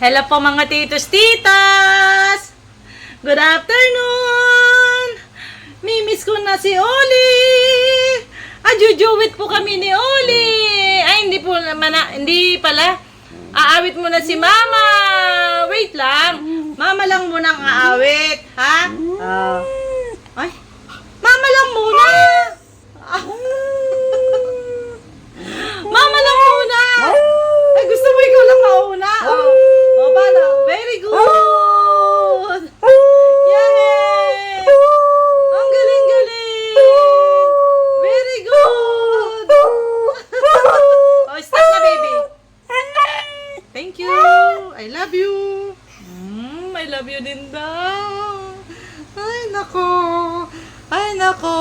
Hello po mga titos, titas! Good afternoon! Mimiss ko na si Oli! Jujuwit po kami ni Oli! Ay, hindi po naman, hindi pala. Aawit muna si Mama! Wait lang! Mama lang muna ang aawit, ha? Ay, Mama lang muna! Mama lang muna! Ay, gusto mo ikaw lang mauna? Paano? Very good! Yay! Ang galing-galing! Very good! Stop na, baby! Thank you! I love you! I love you din daw! Ay, nako! Ay, nako!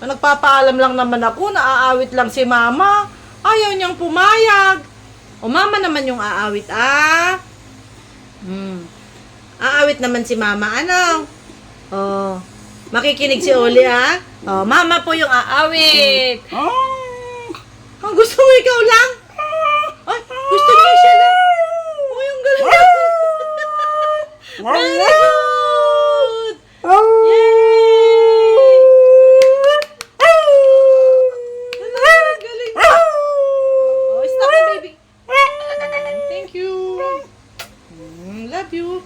Nagpapaalam lang naman ako, naaawit lang si Mama. Ayaw niyang pumayag. O Mama naman yung aawit, Aawit naman si Mama, ano? Oh, makikinig si Oli, Mama po yung aawit. Ang gusto mo ikaw lang? Ay, gusto niya siya lang. Oh, yung galing. Very good! Yay! Galing. Oh, stop na, baby. Thank you. Love you.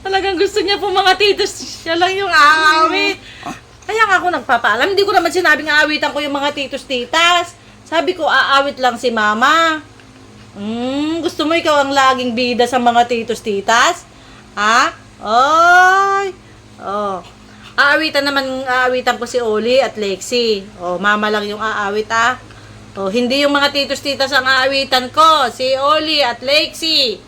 Talagang gusto niya po mga titos. Siya lang yung aawit. Kaya nga ako nagpapaalam. Hindi ko naman sinabing aawitan ko yung mga titos titas. Sabi ko aawit lang si Mama. Gusto mo ikaw ang laging bida sa mga titos titas? Ha? Ay. Oh. Aawitan ko si Oli at Lexi. Oh, Mama lang yung aawit, Oh, hindi yung mga titos titas ang aawitan ko. Si Oli at Lexi.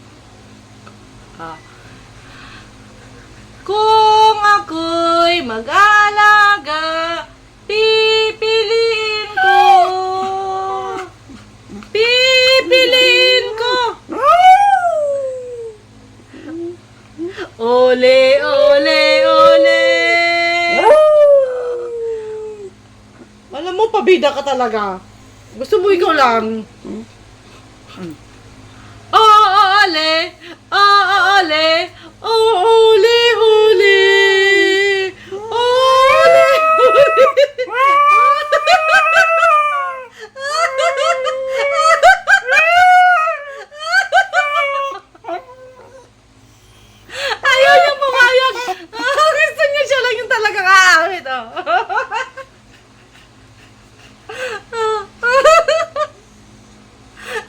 Kung ako'y mag-alaga, pipiliin ko. Pipiliin ko. Ole, ole, ole. Alam mo, pabida ka talaga. Gusto mo ikaw lang. Ole, ole, ole, ole. Ole, ayaw niyang pumayag. Gusto niya siya lang yung talagang aawit,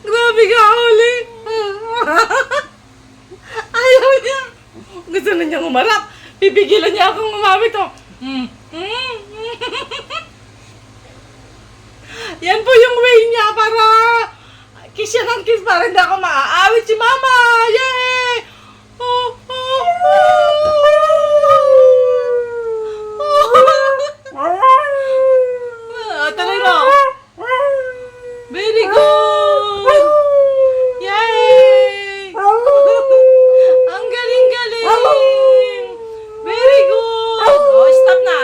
Grabe ka, Oli. Ayaw niya. Gusto na niyang umarap. Pipigilan niya akong umawit, Yan po yung way niya para kiss siya ng kiss para hindi ako maaawit si Mama. Yay! Tuloy mo. Very good. Yay! Ang galing-galing. Very good. Oh, stop na.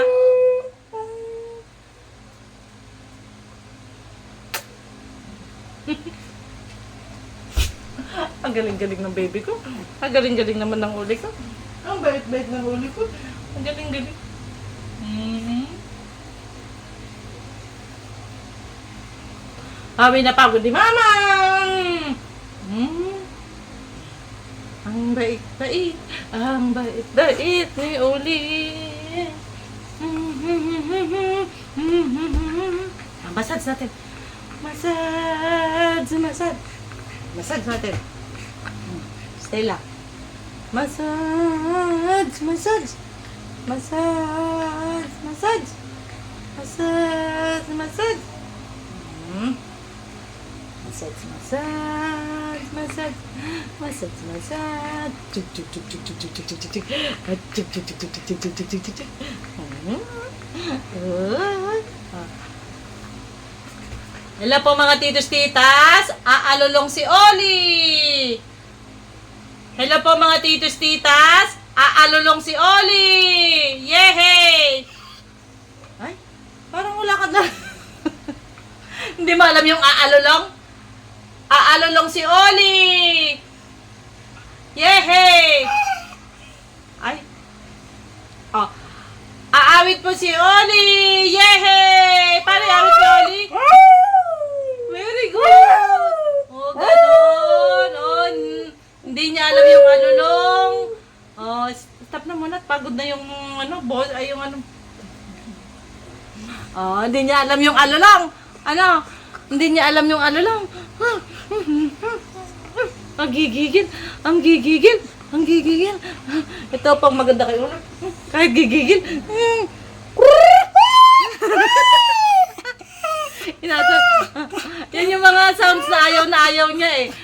Ang galing-galing ng baby ko. Ang galing-galing naman ng uli ko. Ang bait-bait ng uli ko. Ang galing-galing. Kami napagod ni Mama. Ang bait-bait. Ang bait-bait ni Oli. Massage natin. Massage natin. Stella. Massage. Massage. Hello po mga titos titas. Aalulong si Oli. Hello po mga titos titas. Aalulong si Oli. Yehey! Ay, parang wala ka na. Hindi mo alam yung aalulong? Aalulong si Oli! Yehey! Ay. Oh. Aawit po si Oli! Yehey! Paano aawit si Oli? Very good! Oh, ganun. Oh, hindi niya alam yung alulong. Oh, stop na muna. Pagod na yung boss. Ay, yung Oh, hindi niya alam yung alulong. Hindi niya alam yung alulong. Ang gigigil. Ang gigigil. Ang gigigil. Ito pang maganda kayo. Kahit gigigil. Yan yung mga sounds na ayaw niya eh.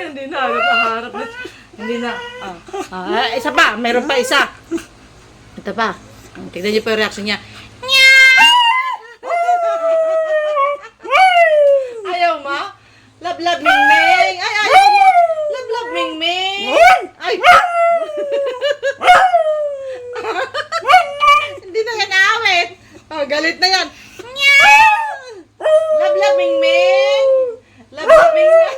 Hindi na. Harap na. Hindi na. Isa pa. Meron pa isa. Ito pa. Tignan niyo pa yung reaction niya. Ayaw mo? Love, ming-ming. Ay, ayaw mo. Love, ming-ming. Ay. Hindi na yan awit. Oh, galit na yan. Love, ming-ming. Love, ming-ming.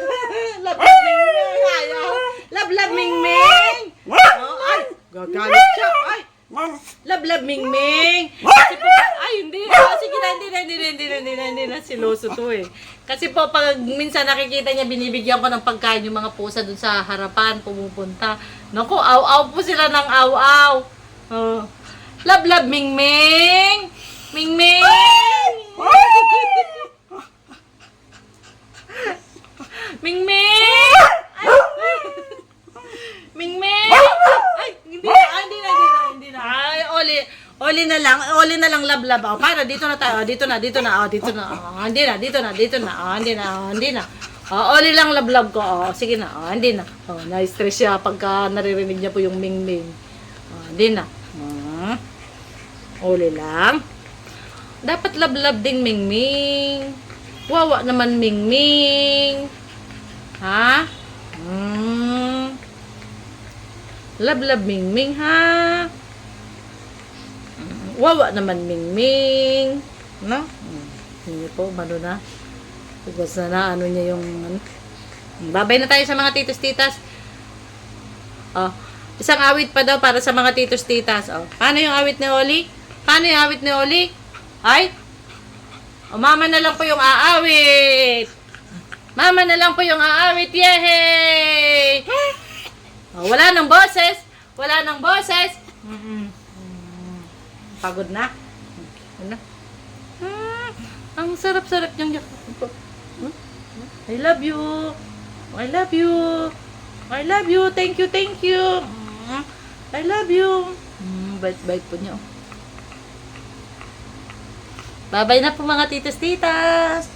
Love, ming-ming. Ayaw. Love, ming-ming. Oh, ay. Gagalit siya. Ay. Love, ming-ming. Kasi po, ay, hindi. Sige na, hindi na. Siloso to eh. Kasi po, pag minsan nakikita niya, binibigyan ko ng pagkain yung mga pusa dun sa harapan, pumupunta. Naku, aw-aw po sila ng aw-aw. Oh. Love, ming-ming. Ming-ming. Ming-ming. Ming-ming. Ay, hindi na. Ay, Oli na lang, love. Oh, para dito na tayo. Dito na. Hindi na. Oh, Oli lang, love ko. Oh, sige na. Oh, hindi na. Oh, na-stress siya pagka naririnig niya po yung ming-ming. Oh, hindi na. Oli lang. Dapat love din ming-ming. Wawa naman ming-ming. Ha? Love ming-ming ha. Wawa naman ming-ming. No? Hindi po, na. Tugas na niya yung Babay na tayo sa mga titos-titas. Oh, isang awit pa daw para sa mga titos-titas. Oh, paano yung awit ni Oli? Ay? Oh, mama na lang po yung aawit. Yehey! Oh, wala nang boses. Pagod na. Ang sarap-sarap niyang yakap. I love you. Thank you. I love you. Bite po niya. Bye-bye na po mga titos-titas.